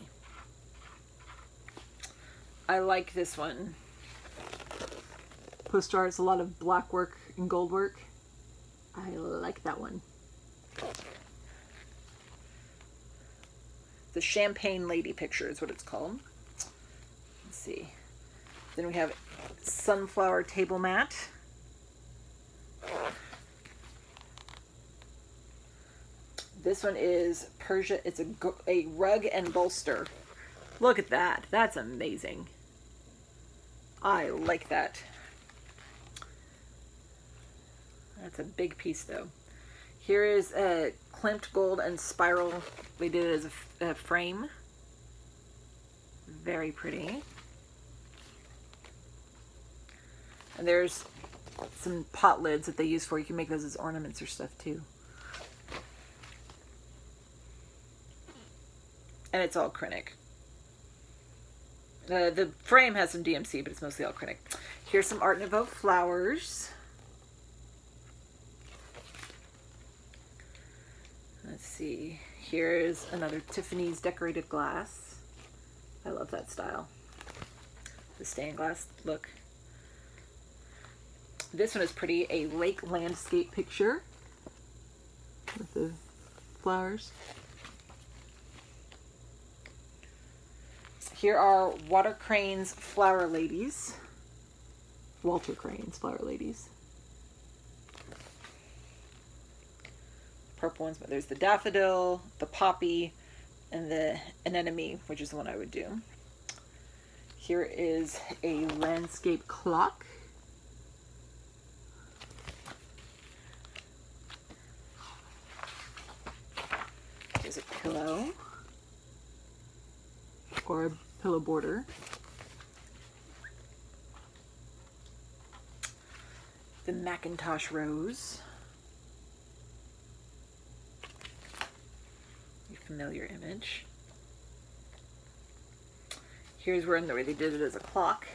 I like this one. Poster art's a lot of black work and gold work. I like that one. The Champagne Lady picture is what it's called. Let's see. Then we have Sunflower Table Mat. This one is Persia. It's a rug and bolster. Look at that. That's amazing. I like that. That's a big piece though. Here is a clamped gold and spiral. We did it as a frame. Very pretty. And there's some pot lids that they use for. You can make those as ornaments or stuff too. And it's all acrylic. The frame has some DMC, but it's mostly all acrylic. Here's some Art Nouveau flowers. Let's see. Here's another Tiffany's decorated glass. I love that style. The stained glass look. This one is pretty. A lake landscape picture with the flowers. Here are Water Crane's Flower Ladies. Walter Crane's Flower Ladies. Purple ones, but there's the daffodil, the poppy, and the anemone, which is the one I would do. Here is a landscape clock. There's a pillow, or a pillow border. The Macintosh rose. familiar image. Here's where they did it as a clock.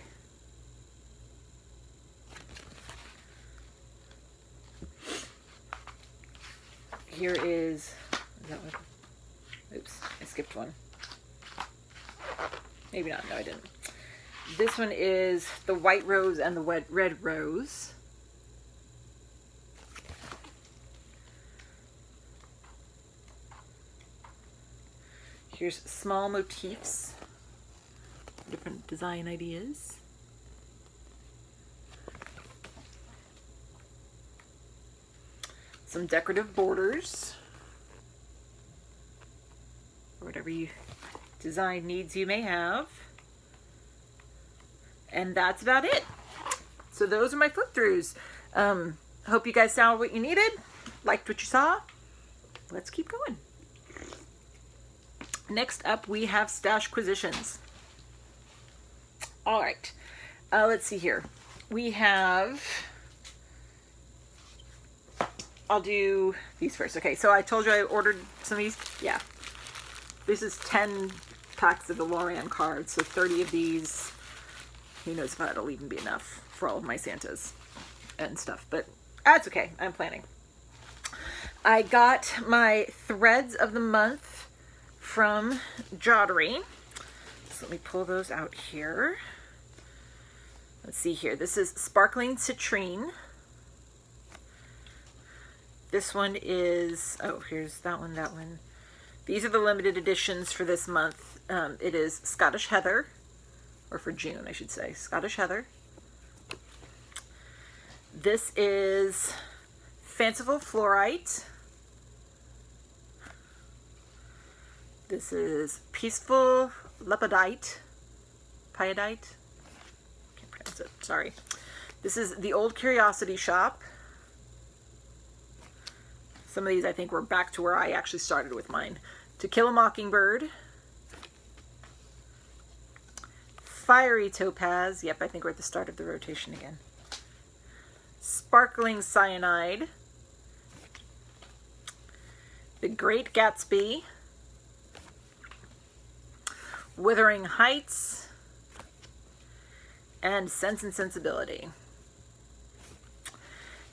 Here is that one? Oops, I skipped one. Maybe not, no I didn't. This one is the white rose and the red rose. Here's small motifs, different design ideas. Some decorative borders, or whatever design needs you may have. And that's about it. So those are my flip throughs. Hope you guys found what you needed, liked what you saw. Let's keep going. Next up, we have Stashquisitions. All right, let's see here. We have, I'll do these first. Okay, so I told you I ordered some of these. Yeah, this is 10 packs of the Lorian cards, so 30 of these. Who knows if that'll even be enough for all of my Santas and stuff, but that's okay. I'm planning. I got my threads of the month from Jottery. So let me pull those out here. Let's see here. This is Sparkling Citrine. This one is, oh, here's that one, that one. These are the limited editions for this month. It is Scottish Heather, or for June, I should say, Scottish Heather. This is Fanciful Fluorite. This is Peaceful Lepidite. Piedite? Can't pronounce it, sorry. This is The Old Curiosity Shop. Some of these I think were back to where I actually started with mine. To Kill a Mockingbird. Fiery Topaz. Yep, I think we're at the start of the rotation again. Sparkling Cyanide. The Great Gatsby. Wuthering Heights. And Sense and Sensibility.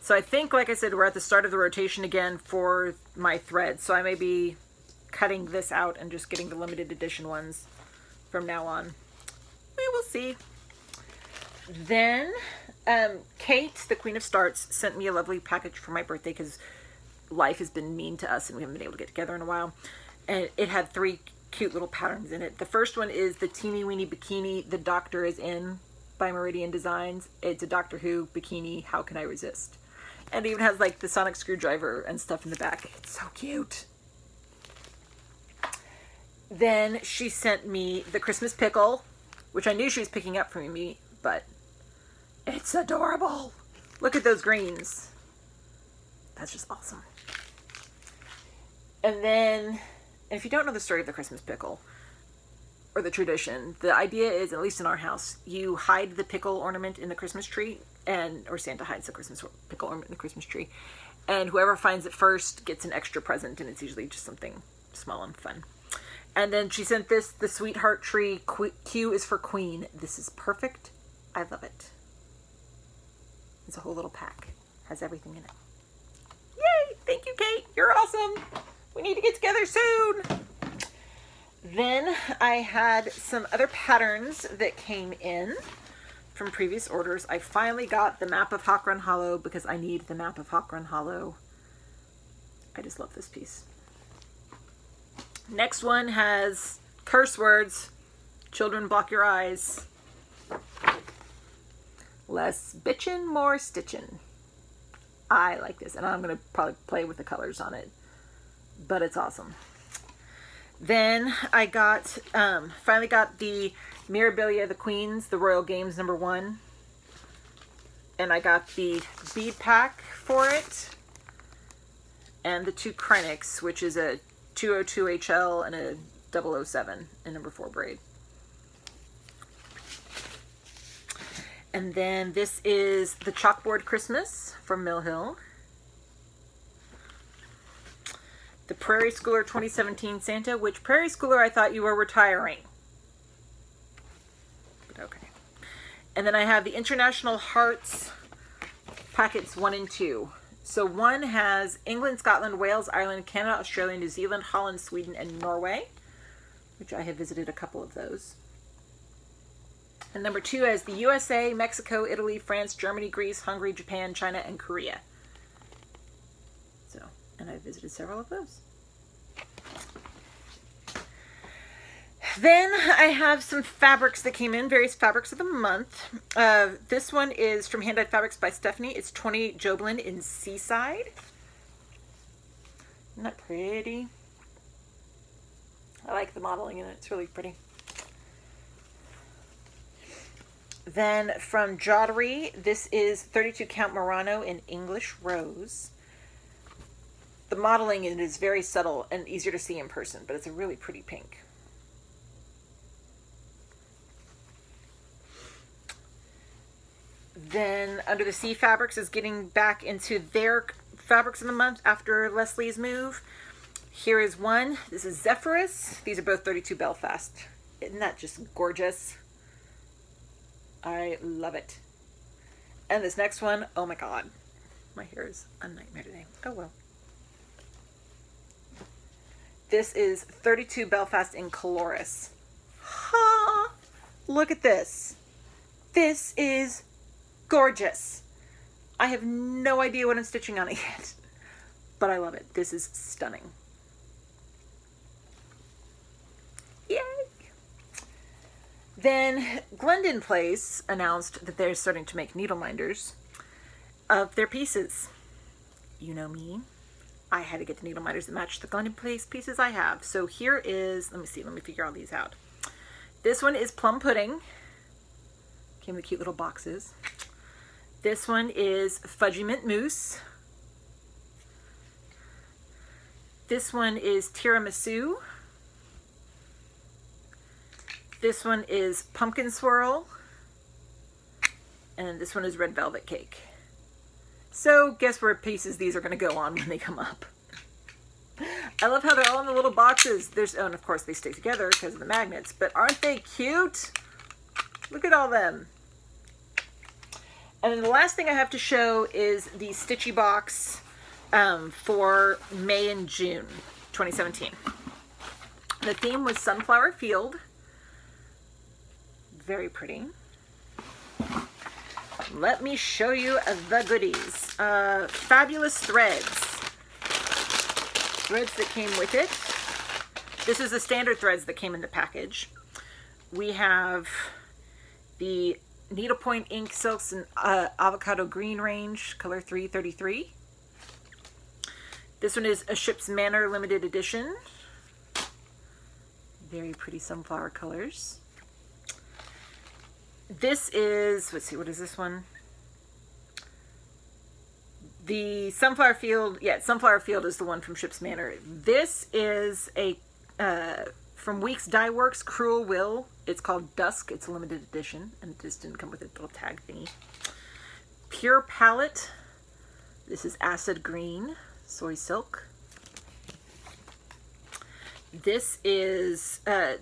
So I think, like I said, we're at the start of the rotation again for my threads. So I may be cutting this out and just getting the limited edition ones from now on. We will see. Then Kate, the Queen of Starts, sent me a lovely package for my birthday because life has been mean to us and we haven't been able to get together in a while. And it had 3 cute little patterns in it. The first one is the Teeny Weeny Bikini The Doctor Is In by Meridian Designs. It's a Doctor Who bikini, How Can I Resist? And it even has like the sonic screwdriver and stuff in the back. It's so cute. Then she sent me the Christmas Pickle, which I knew she was picking up for me, but it's adorable. Look at those greens. That's just awesome. And then, if you don't know the story of the Christmas Pickle, or the tradition, the idea is, at least in our house, you hide the pickle ornament in the Christmas tree, or Santa hides the Christmas pickle ornament in the Christmas tree, and whoever finds it first gets an extra present, and it's usually just something small and fun. And then she sent this, the Sweetheart Tree, Q is for Queen. This is perfect. I love it. It's a whole little pack. Has everything in it. Yay! Thank you, Kate. You're awesome. We need to get together soon. Then I had some other patterns that came in from previous orders. I finally got the Map of Hawk Run Hollow because I need the Map of Hawk Run Hollow. I just love this piece. Next one has curse words. Children, block your eyes. Less bitchin', more stitchin'. I like this, and I'm going to probably play with the colors on it, but it's awesome. Then I got, finally got the Mirabilia the Queens, the Royal Games #1. And I got the bead pack for it. And the 2 Krennics, which is a 202 HL and a 007 in #4 braid. And then this is the Chalkboard Christmas from Mill Hill. The Prairie Schooler 2017 Santa, which Prairie Schooler I thought you were retiring. But okay. And then I have the International Hearts packets 1 and 2. So one has England, Scotland, Wales, Ireland, Canada, Australia, New Zealand, Holland, Sweden, and Norway, which I have visited a couple of those. And number 2 has the USA, Mexico, Italy, France, Germany, Greece, Hungary, Japan, China, and Korea. So, and I've visited several of those. Then I have some fabrics that came in, various fabrics of the month. This one is from Hand Dyed Fabrics by Stephanie. It's 20 Joblin in Seaside. Isn't that pretty? I like the modeling in it. It's really pretty. Then from Joddery, this is 32 count Murano in English Rose. The modeling in it is very subtle and easier to see in person, but it's a really pretty pink. Then Under the Sea Fabrics is getting back into their fabrics of the month after Leslie's move. Here is one. This is Zephyrus. These are both 32 Belfast. Isn't that just gorgeous? I love it. And this next one, oh my God. My hair is a nightmare today. Oh well. This is 32 Belfast in Coloris. Ha! Look at this. This is gorgeous. I have no idea what I'm stitching on it yet, but I love it. This is stunning. Yay! Then Glendon Place announced that they're starting to make needle minders of their pieces. You know me. I had to get the needle minders that match the Glendon Place pieces I have. So here is, let me figure all these out. This one is Plum Pudding. Came in cute little boxes. This one is Fudgy Mint Mousse. This one is Tiramisu. This one is Pumpkin Swirl. And this one is Red Velvet Cake. So guess where pieces these are going to go on when they come up. I love how they're all in the little boxes. Oh, and of course they stick together because of the magnets, but aren't they cute? Look at all them. And then the last thing I have to show is the Stitchy box for May and June 2017. The theme was Sunflower Field. Very pretty. Let me show you the goodies. Fabulous threads. Threads that came with it. This is the standard threads that came in the package. We have the Needlepoint Ink Silks and Avocado Green range, color 333. This one is a Ship's Manor limited edition. Very pretty sunflower colors. This is, let's see, what is this one? The Sunflower Field, yeah, Sunflower Field is the one from Ship's Manor. This is a, from Weeks Dye Works, Cruel Will. It's called Dusk. It's a limited edition, and it just didn't come with a little tag thingy. Pure Palette. This is Acid Green, Soy Silk. This is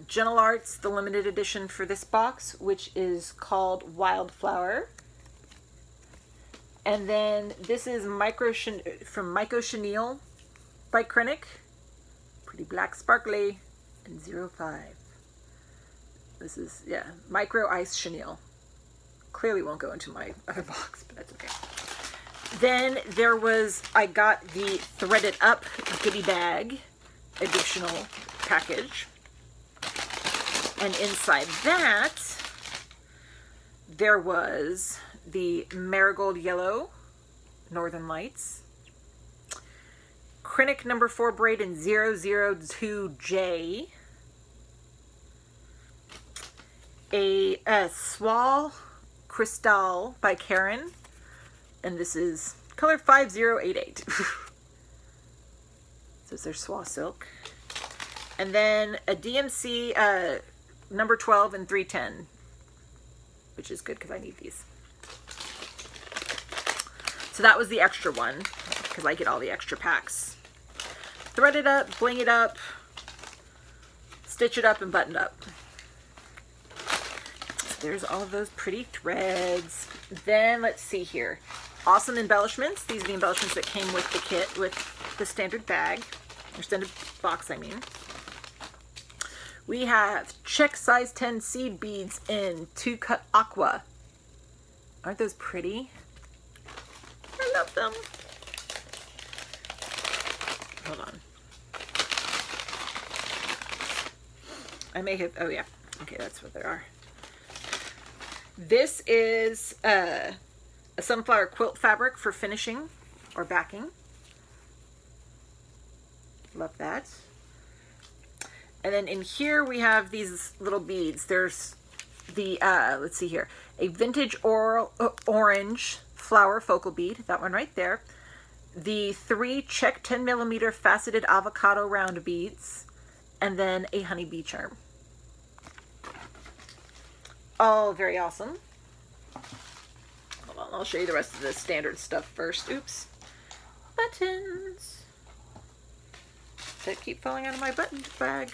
Gentle Arts, the limited edition for this box, which is called Wildflower. And then this is from Myco Chenille by Krennic. Pretty black, sparkly, and 05. This is, yeah, Micro Ice Chenille. Clearly won't go into my other box, but that's okay. Then there was, I got the Threaded Up goodie bag additional package. And inside that, there was the Marigold Yellow Northern Lights, Krennic number 4 braid in 002J, a Swal Crystal by Karen, and this is color 5088. So it's their Swal Silk. And then a DMC number 12 and 310, which is good because I need these. So that was the extra one, because I get all the extra packs. thread it up, bling it up, stitch it up, and button up. So there's all of those pretty threads. Then let's see here. Awesome embellishments. These are the embellishments that came with the kit, with the standard bag, or standard box, I mean. We have check size 10 seed beads in 2-cut aqua. Aren't those pretty? I love them. Hold on. I may have, oh yeah. Okay, that's what they are. This is a sunflower quilt fabric for finishing or backing. Love that. And then in here we have these little beads. There's the, let's see here, a vintage orange flower focal bead, that one right there. The 3 check 10mm faceted avocado round beads, and then a honeybee charm. All very awesome. Hold on, I'll show you the rest of the standard stuff first. Oops. Buttons. That keep falling out of my button bag.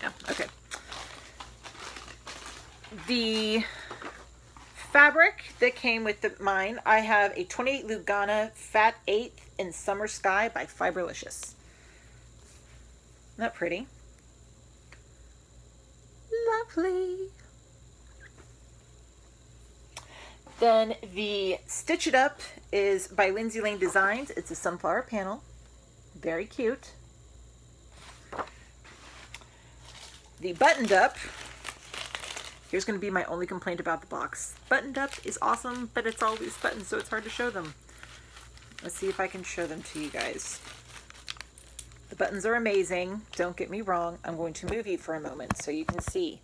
Yeah, okay. The fabric that came with mine, I have a 28 Lugana Fat 8 in Summer Sky by Fiberlicious. Isn't that pretty? Lovely. Then the Stitch It Up is by Lindsay Lane Designs. It's a sunflower panel. Very cute. The Buttoned Up. Here's going to be my only complaint about the box. Buttoned Up is awesome, but it's all loose buttons, so it's hard to show them. Let's see if I can show them to you guys. The buttons are amazing. Don't get me wrong. I'm going to move you for a moment so you can see.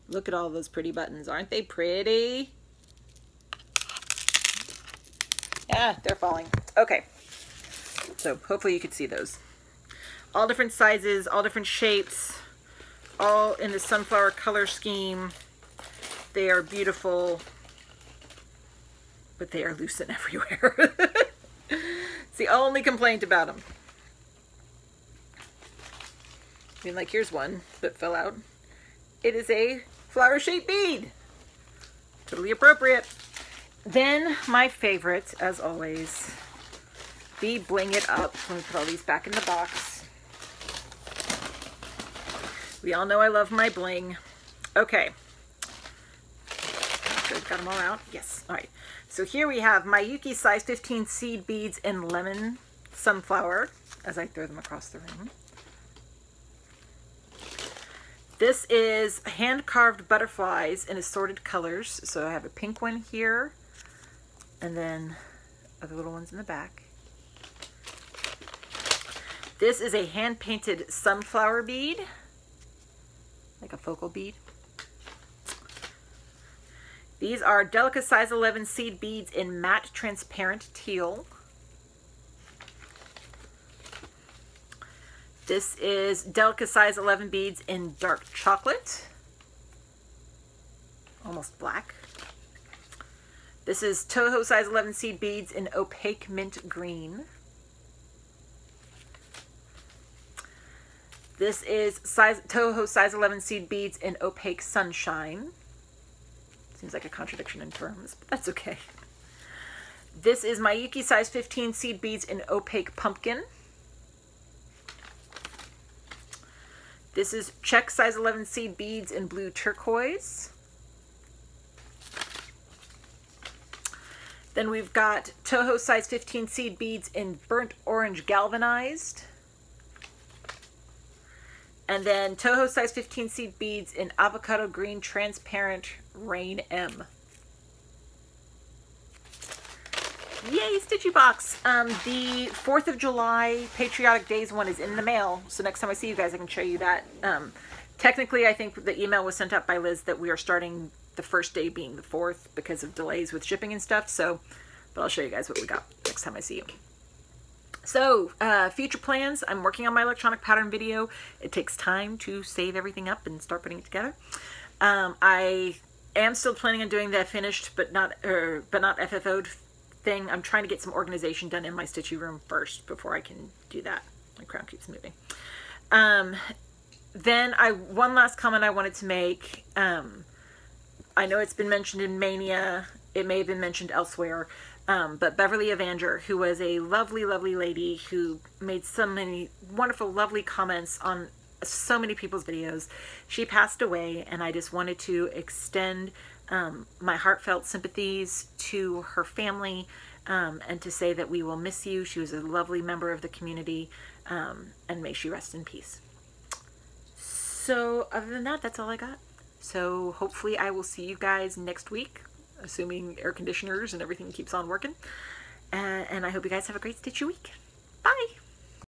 Look at all those pretty buttons. Aren't they pretty? Yeah, they're falling. Okay. So hopefully you could see those. All different sizes, all different shapes, all in the sunflower color scheme. They are beautiful, but they are loose and everywhere. It's the only complaint about them. I mean, like, here's one that fell out. It is a flower-shaped bead. Totally appropriate. Then, my favorite, as always, the Bling It Up. Let me put all these back in the box. We all know I love my bling. Okay. So got them all out. Yes. All right. So here we have my Yuki size 15 seed beads in lemon sunflower as I throw them across the room. This is hand-carved butterflies in assorted colors. So I have a pink one here and then other little ones in the back. This is a hand-painted sunflower bead, like a focal bead. These are Delica size 11 seed beads in matte transparent teal. This is Delica size 11 beads in dark chocolate, almost black. This is Toho size 11 seed beads in opaque mint green. This is Toho size 11 seed beads in opaque sunshine. Seems like a contradiction in terms, but that's okay. This is my Yuki size 15 seed beads in opaque pumpkin. This is Check size 11 seed beads in blue turquoise. Then we've got Toho size 15 seed beads in burnt orange galvanized. And then Toho size 15 seed beads in avocado green transparent Rain M. Yay, Stitchy Box. The 4th of July Patriotic Days one is in the mail. So next time I see you guys, I can show you that. Technically, I think the email was sent out by Liz that we are starting the first day being the 4th because of delays with shipping and stuff. So, but I'll show you guys what we got next time I see you. So, future plans. I'm working on my electronic pattern video. It takes time to save everything up and start putting it together. I am still planning on doing that finished but not FFO'd thing. I'm trying to get some organization done in my stitchy room first before I can do that. My crown keeps moving. Then one last comment I wanted to make. I know it's been mentioned in Mania. It may have been mentioned elsewhere. But Beverly Evanger, who was a lovely, lovely lady who made so many wonderful, lovely comments on so many people's videos, she passed away, and I just wanted to extend my heartfelt sympathies to her family, and to say that we will miss you. She was a lovely member of the community, and may she rest in peace. So other than that, that's all I got. So hopefully I will see you guys next week, assuming air conditioners and everything keeps on working. And I hope you guys have a great stitchy week. Bye!